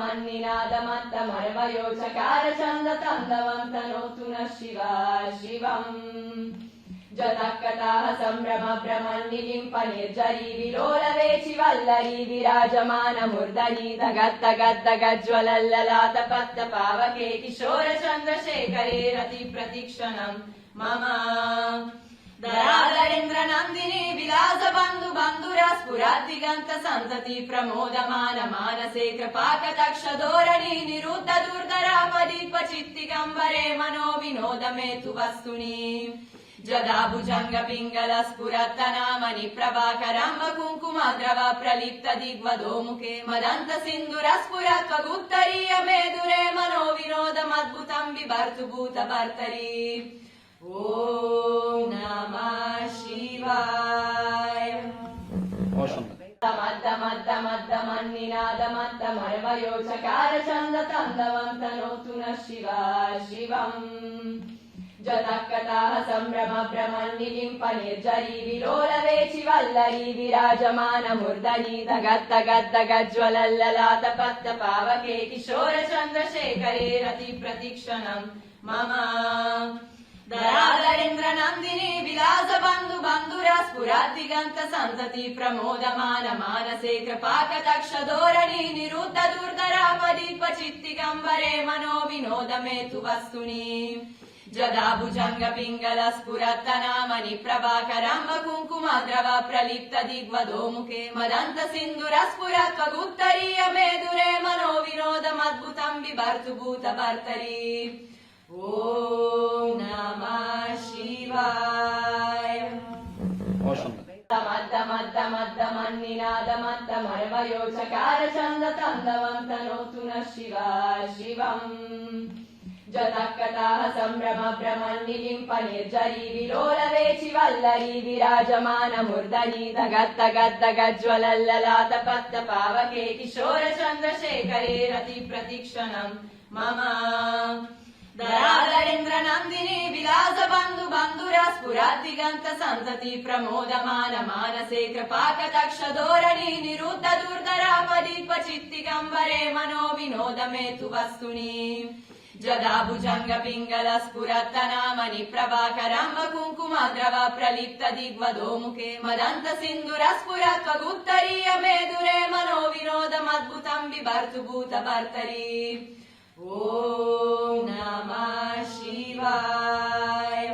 मन्निनादमत्तमर्वयोचकारचन्दतन्दवन्तनोतु नः शिवा शिवम् जतः सम्भ्रम भ्रमन्निलिम्पनिर्जरी विलोलवेचि वल्लरी विराजमानमुर्दरी दगद्दगद्दगज्ज्वलल्ललाटपत्त पावके किशोरचन्द्रशेखरे रतिप्रतिक्षणम् मम दरादरेन्द्रनन्दिनी विलासबन्धु बन्धुरा स्फुरद्दिगन्त सन्तति प्रमोदमान मानसे कृपाकटाक्षधोरणी निरुद्ध दुर्धरापदि क्वचित्तिगम्बरे मनो विनोद मे तु वस्तुनि जदा भुजङ्ग पिङ्गल स्फुरत्तनामनि प्रभाकरम्ब कुङ्कुमद्रव प्रलिप्त दिग्वदो मुखे मदन्त सिन्धुर स्फुरत्वगुत्तरीय मेदुरे मनो विनोदमद्भुतम् बिभर्तु भूतभर्तरी ॐ नमः शिवाय मन्निनादमत्तमर्वयोचकारचन्दतन्दवन्तनोतु नः शिवा शिवम् जतः सम्भ्रम भ्रमन्निलिम्पनिर्जरी विलोलवेचि वल्लरी विराजमानमुर्दरी दगद्दगद्दगज्ज्वलल्ललाटपत्त पावके किशोरचन्द्रशेखरे रतिप्रतिक्षणम् मम दरादरेन्द्रनन्दिनी विलासबन्धु बन्धुरा स्फुरद्दिगन्त सन्तति प्रमोदमान मानसे कृपाकटाक्षधोरणी निरुद्ध दुर्धरापदि क्वचित्तिगम्बरे मनो विनोद मे तु वस्तुनि जदा भुजङ्ग पिङ्गल स्फुरत्तनामनि प्रभाकरम्ब कुङ्कुमद्रव प्रलिप्त दिग्वदो मुखे मदन्त सिन्धुर स्फुरत्वगुत्तरीय मेदुरे मनो विनोदमद्भुतम् बिभर्तु भूतभर्तरी ॐ नमः शिवाय मन्निनादमत्तमर्वयोचकारचन्दतन्दवन्तनोतु नः शिवा शिवम् जतः सम्भ्रम भ्रमन्निलिम्पनिर्जरी विलोलवेचि वल्लरी विराजमानमुर्दरी दगद्दगद्दगज्ज्वलल्ललाटपत्त पावके किशोरचन्द्रशेखरे रतिप्रतिक्षणम् मम दरादरेन्द्रनन्दिनी विलासबन्धु बन्धुरा स्फुरद्दिगन्त सन्तति प्रमोदमान मानसे कृपाकटाक्षधोरणी निरुद्ध दुर्धरापदि क्वचित्तिगम्बरे मनो विनोद मे तु वस्तुनि जदा भुजङ्ग पिङ्गल स्फुरत्तनामनि प्रभाकरम्ब कुङ्कुमद्रव प्रलिप्त दिग्वदो मुखे मदन्त सिन्धुर स्फुरत्वगुत्तरीय मेदुरे मनो विनोदमद्भुतम् बिभर्तु भूतभर्तरी ॐ नमः शिवाय